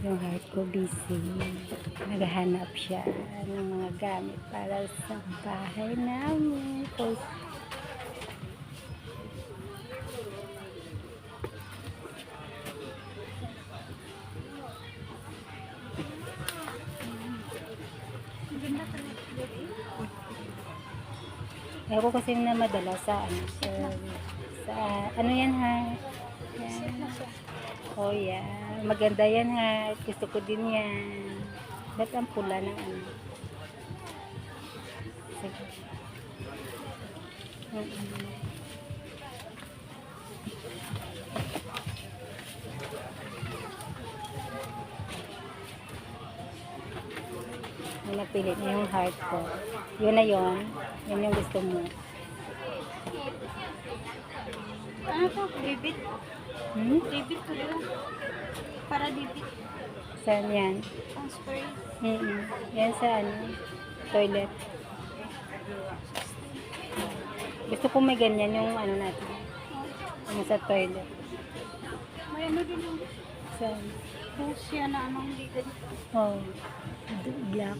Yung heart ko busy. Naghahanap siya ng mga gamit para sa bahay namin. Ako kasi na madala sa ano, sa ano yan ha? Yan. Oh yeah. Maganda yan ha. Gusto ko din yan. Ba't ang pula ng ano? Sige. May napili niya yung heart ko. Yun na yun. Yun yung gusto mo. Ano to? Debit? Debit ko lang. Para debit. Saan yan? Transfer. Yan sa ano? Toilet. Gusto ko may ganyan yung ano natin. Ano sa toilet. May ano din yung Saan? Russia na anong hindi ganito. Oh. Black.